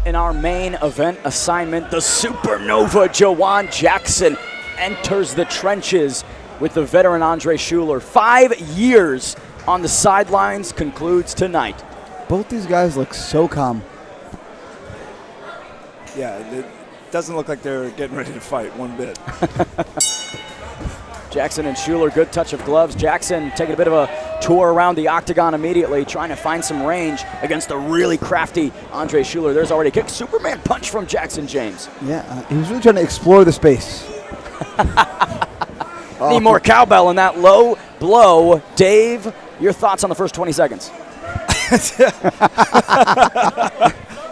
in our main event assignment, the supernova Jawan Jackson enters the trenches with the veteran Andre Shuler. 5 years on the sidelines concludes tonight. Both these guys look so calm. Yeah, it doesn't look like they're getting ready to fight one bit. Jackson and Shuler, good touch of gloves. Jackson taking a bit of a tour around the octagon immediately, trying to find some range against the really crafty Andre Shuler. There's already a kick. Superman punch from Jackson James. Yeah, he was really trying to explore the space. Need more cowbell in that low blow. Dave, your thoughts on the first 20 seconds?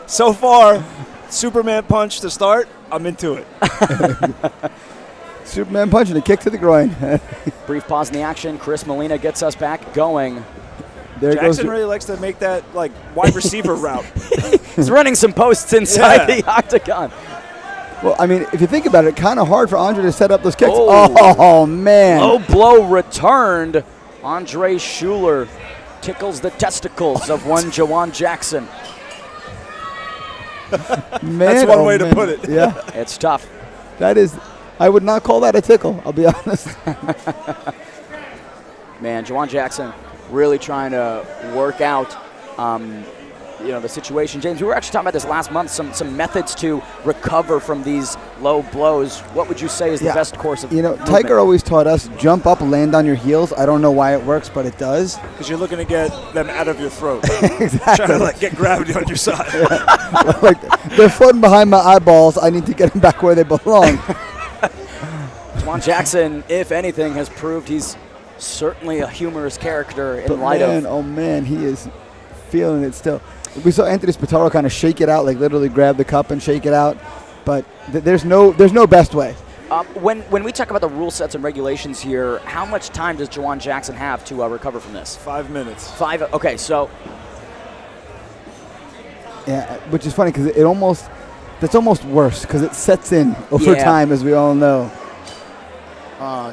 So far, Superman punch to start, I'm into it. Superman punch and a kick to the groin. Brief pause in the action. Chris Molina gets us back going. There Jackson goes really likes to make that like wide receiver route. He's running some posts inside the octagon. Well, I mean, if you think about it, kind of hard for Andre to set up those kicks. Oh. Oh man. Low blow returned. Andre Shuler tickles the testicles of one Jawan Jackson. Man, That's one way to put it. Yeah, It's tough. that is. I would not call that a tickle, I'll be honest. Man, Jawan Jackson really trying to work out the situation. James, we were actually talking about this last month, some methods to recover from these low blows. What would you say is the best course of movement? Tiger always taught us, jump up, land on your heels. I don't know why it works, but it does. Because you're looking to get them out of your throat. Exactly. Trying to get gravity on your side. Like, they're floating behind my eyeballs. I need to get them back where they belong. Jawan Jackson, if anything, has proved he's certainly a humorous character in light of. Oh man, he is feeling it still. We saw Anthony Spataro kind of shake it out, like literally grab the cup and shake it out. But there's no best way. When we talk about the rule sets and regulations here, how much time does Jawan Jackson have to recover from this? 5 minutes. Okay, so. Yeah, which is funny because that's almost worse because it sets in over time, as we all know.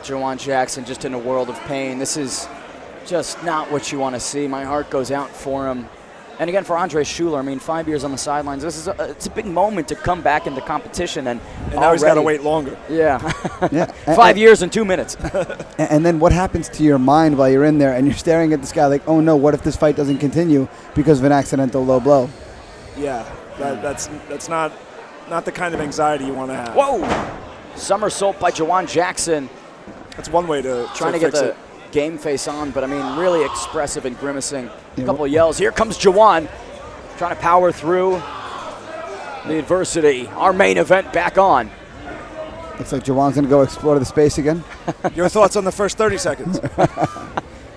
Jawan Jackson just in a world of pain. This is just not what you want to see. My heart goes out for him. And again, for Andre Shuler, I mean, 5 years on the sidelines. It's a big moment to come back into competition, and now he's got to wait longer. Yeah, yeah. 5 years and 2 minutes. And then what happens to your mind while you're in there and you're staring at this guy like, oh no, what if this fight doesn't continue because of an accidental low blow? Yeah, that's not the kind of anxiety you want to have. Whoa! Somersault by Jawan Jackson. That's one way to trying to get the game face on, but I mean, really expressive and grimacing. A couple of yells. Here comes Jawan, trying to power through the adversity. Our main event back on. Looks like Jawan's going to go explore the space again. Your thoughts on the first 30 seconds?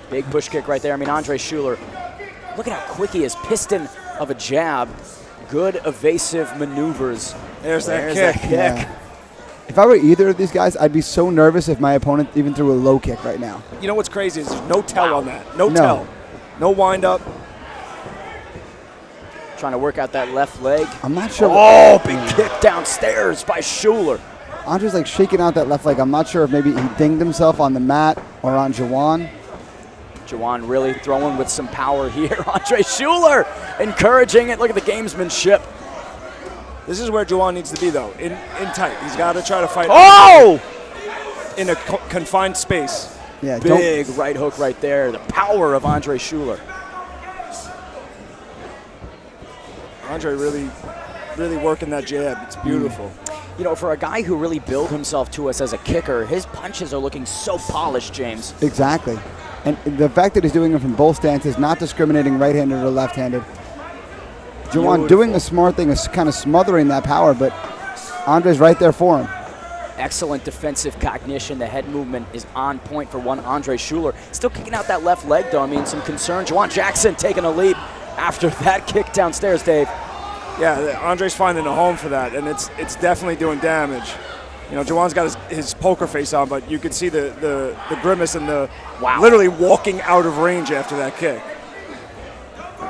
Big push kick right there. I mean, Andre Shuler, look at how quick he is. Piston of a jab. Good evasive maneuvers. There's that kick. Yeah. If I were either of these guys, I'd be so nervous if my opponent even threw a low kick right now. You know what's crazy is there's no tell on that. No tell. No wind up. Trying to work out that left leg. I'm not sure. Oh, big kick downstairs by Shuler. Andre's like shaking out that left leg. I'm not sure if maybe he dinged himself on the mat or on Jawan. Jawan really throwing with some power here. Andre Shuler encouraging it. Look at the gamesmanship. This is where Jawan needs to be, though, in tight. He's got to try to fight in a confined space. Yeah, big right hook right there. The power of Andre Shuler. Andre really working that jab. It's beautiful. You know, for a guy who really billed himself to us as a kicker, his punches are looking so polished, James. Exactly. And the fact that he's doing it from both stances, not discriminating right-handed or left-handed. Jawan doing the smart thing is kind of smothering that power, but Andre's right there for him. Excellent defensive cognition. The head movement is on point for one Andre Shuler. Still kicking out that left leg, though. I mean, some concern. Jawan Jackson taking a leap after that kick downstairs, Dave. Yeah, Andre's finding a home for that, and it's definitely doing damage. You know, Jawan's got his poker face on, but you can see the grimace and the literally walking out of range after that kick.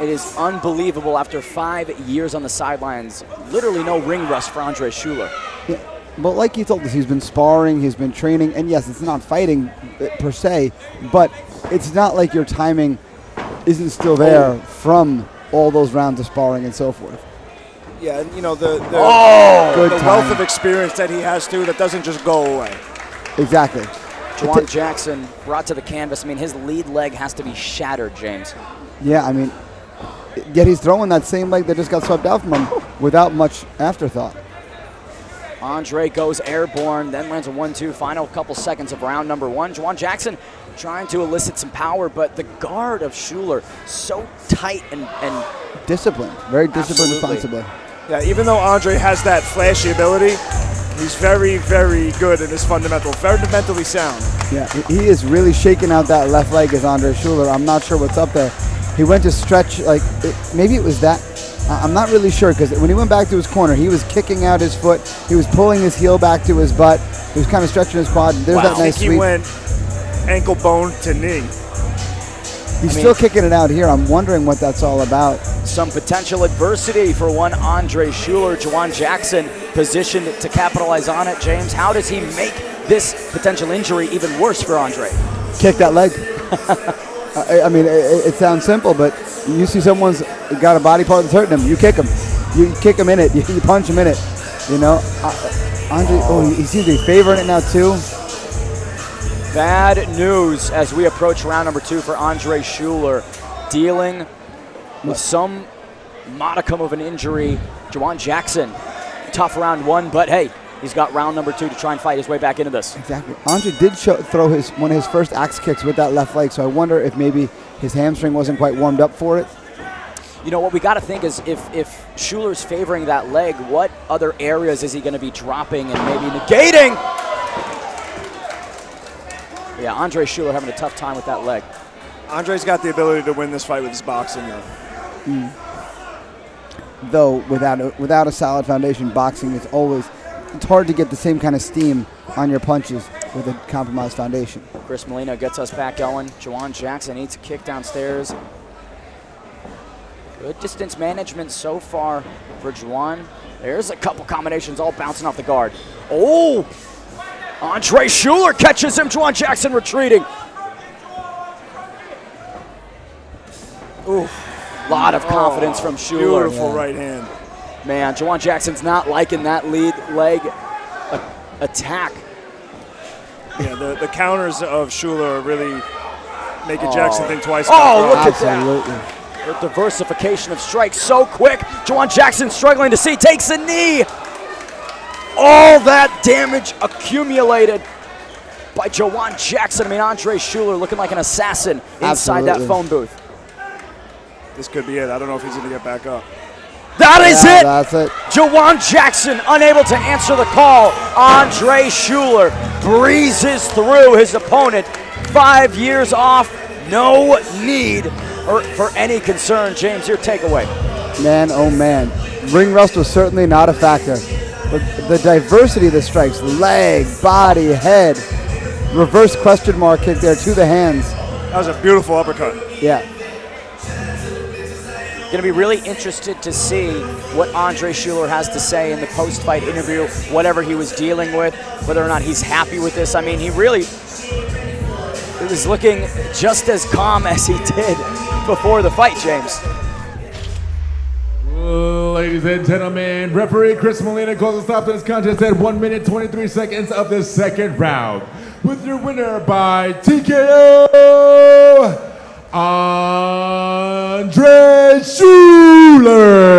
It is unbelievable after 5 years on the sidelines. Literally no ring rust for Andre Shuler. Yeah. Well, like you told us, he's been sparring, he's been training, and yes, it's not fighting per se, but it's not like your timing isn't still there from all those rounds of sparring and so forth. Yeah, and the Good wealth timing. of experience that he has too, that doesn't just go away. Exactly. Jawan Jackson brought to the canvas. I mean, his lead leg has to be shattered, James. Yeah, I mean, yet he's throwing that same leg that just got swept out from him without much afterthought. Andre goes airborne, then lands a 1-2. Final couple seconds of round number one. Jawan Jackson trying to elicit some power, but the guard of Shuler so tight and Disciplined. Very disciplined Absolutely. responsibly. Yeah, even though Andre has that flashy ability, he's very, very good in his fundamentals. Fundamentally sound. Yeah, he is really shaking out that left leg as Andre Shuler. I'm not sure what's up there. He went to stretch, maybe it was that. I'm not really sure, because when he went back to his corner, he was kicking out his foot. He was pulling his heel back to his butt. He was kind of stretching his quad. There's that I nice think he sweep. went ankle bone to knee. He's still kicking it out here. I'm wondering what that's all about. some potential adversity for one Andre Shuler. Jawan Jackson positioned to capitalize on it. James, how does he make this potential injury even worse for Andre? Kick that leg. I mean, it sounds simple, but you see someone's got a body part that's hurting him, you kick him. You kick him in it. You punch him in it. You know, Andre. He seems to be favoring it now too. Bad news as we approach round number 2 for Andre Shuler, dealing with some modicum of an injury. Jawan Jackson, tough round 1, but hey, he's got round number 2 to try and fight his way back into this. Exactly. Andre did throw one of his first axe kicks with that left leg, so I wonder if maybe his hamstring wasn't quite warmed up for it. You know, what we got to think is if Shuler's favoring that leg, what other areas is he going to be dropping and maybe negating? Yeah, Andre Shuler having a tough time with that leg. Andre's got the ability to win this fight with his boxing, though. Though without a solid foundation, boxing is it's hard to get the same kind of steam on your punches with a compromised foundation. Chris Molina gets us back going. Jawan Jackson needs a kick downstairs. Good distance management so far for Jawan. There's a couple combinations all bouncing off the guard. Oh! Andre Shuler catches him. Jawan Jackson retreating. Ooh, lot of confidence from Shuler. Beautiful right hand. Man, Jawan Jackson's not liking that lead leg attack. Yeah, the counters of Shuler are really making Jackson think twice. Oh, look about at Absolutely. that. The diversification of strikes so quick. Jawan Jackson struggling to see, takes a knee. All that damage accumulated by Jawan Jackson. I mean, Andre Shuler looking like an assassin inside that Absolutely. phone booth. This could be it. I don't know if he's going to get back up. That is Yeah, it. that's it. Jawan Jackson unable to answer the call. Andre Shuler breezes through his opponent. 5 years off, no need for any concern. James, your takeaway. Man, oh man. Ring rust was certainly not a factor. But the diversity of the strikes, leg, body, head, reverse question mark kick there to the hands. That was a beautiful uppercut. Yeah. Going to be really interested to see what Andre Shuler has to say in the post-fight interview, whatever he was dealing with, whether or not he's happy with this. I mean, he really is looking just as calm as he did before the fight, James. Ladies and gentlemen, referee Chris Molina calls a stop to this contest at 1 minute 23 seconds of the second round. With your winner by TKO, Andre Shuler.